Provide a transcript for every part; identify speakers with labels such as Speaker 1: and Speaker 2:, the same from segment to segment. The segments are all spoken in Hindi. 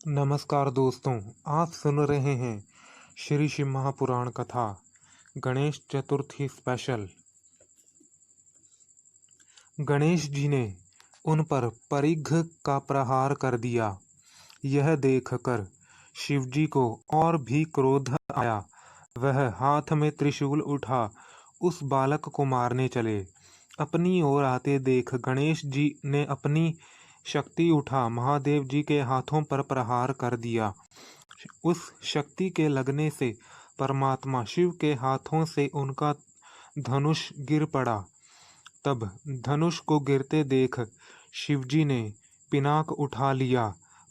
Speaker 1: नमस्कार दोस्तों, आप सुन रहे हैं श्री शिव महापुराण कथा गणेश चतुर्थी स्पेशल। गणेश जी ने उन पर परिघ का प्रहार कर दिया। यह देखकर शिवजी को और भी क्रोध आया। वह हाथ में त्रिशूल उठा उस बालक को मारने चले। अपनी ओर आते देख गणेश जी ने अपनी शक्ति उठा महादेव जी के हाथों पर प्रहार कर दिया। उस शक्ति के लगने से परमात्मा शिव के हाथों से उनका धनुष गिर पड़ा। तब धनुष को गिरते देख शिवजी ने पिनाक उठा लिया,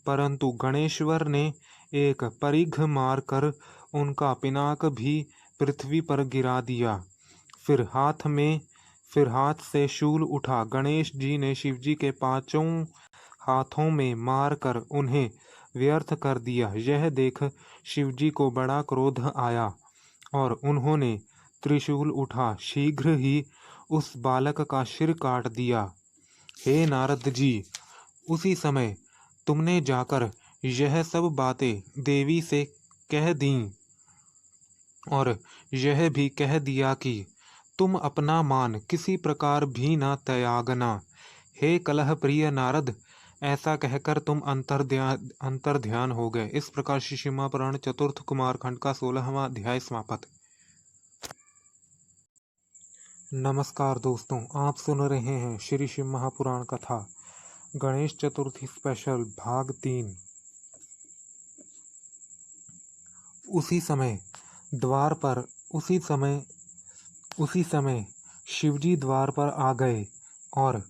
Speaker 1: परंतु गणेश्वर ने एक परिघ मारकर उनका पिनाक भी पृथ्वी पर गिरा दिया। फिर हाथ से शूल उठा गणेश जी ने शिवजी के पांचों हाथों में मारकर उन्हें व्यर्थ कर दिया। यह देख शिवजी को बड़ा क्रोध आया और उन्होंने त्रिशूल उठा शीघ्र ही उस बालक का सिर काट दिया। हे नारद जी, उसी समय तुमने जाकर यह सब बातें देवी से कह दी और यह भी कह दिया कि तुम अपना मान किसी प्रकार भी न त्यागना। हे कलह प्रिय नारद, ऐसा कहकर तुम अंतर ध्यान हो गए। इस प्रकार श्री शिव महापुराण चतुर्थ कुमार खंड का 16वां अध्याय समाप्त। नमस्कार दोस्तों, आप सुन रहे हैं श्री शिव महापुराण कथा गणेश चतुर्थी स्पेशल भाग 3। उसी समय शिवजी द्वार पर आ गए और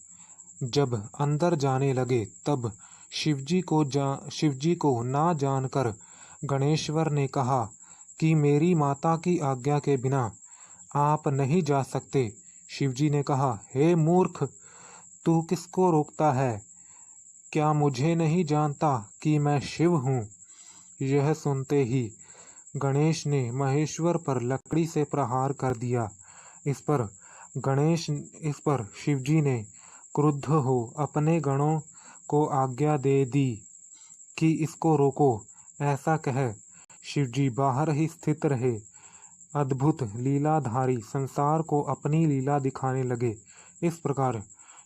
Speaker 1: जब अंदर जाने लगे तब शिवजी को ना जानकर गणेश्वर ने कहा कि मेरी माता की आज्ञा के बिना आप नहीं जा सकते। शिवजी ने कहा, हे मूर्ख, तू किसको रोकता है? क्या मुझे नहीं जानता कि मैं शिव हूँ? यह सुनते ही गणेश ने महेश्वर पर लकड़ी से प्रहार कर दिया। इस पर शिवजी ने क्रुद्ध हो अपने गणों को आज्ञा दे दी कि इसको रोको। ऐसा कह शिवजी बाहर ही स्थित रहे। अद्भुत लीलाधारी संसार को अपनी लीला दिखाने लगे। इस प्रकार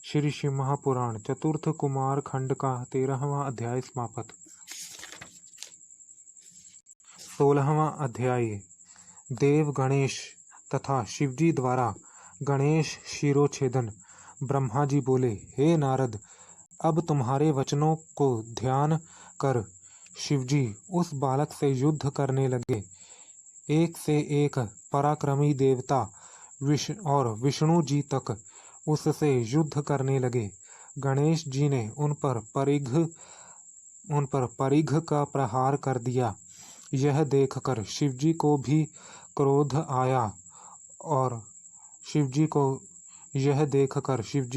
Speaker 1: श्री शिव महापुराण चतुर्थ कुमार खंड का 13वां अध्याय समाप्त। 16वां अध्याय देव गणेश तथा शिवजी द्वारा गणेश शिरोच्छेदन। ब्रह्मा जी बोले, हे नारद, अब तुम्हारे वचनों को ध्यान कर शिवजी उस बालक से युद्ध करने लगे। एक से एक पराक्रमी देवता और विष्णु जी तक उससे युद्ध करने लगे। गणेश जी ने उन पर परिघ का प्रहार कर दिया। यह देखकर शिवजी को भी क्रोध आया और शिवजी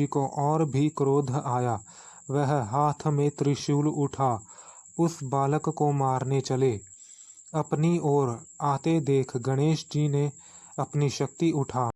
Speaker 1: को और भी क्रोध आया। वह हाथ में त्रिशूल उठा उस बालक को मारने चले। अपनी ओर आते देख गणेश जी ने अपनी शक्ति उठा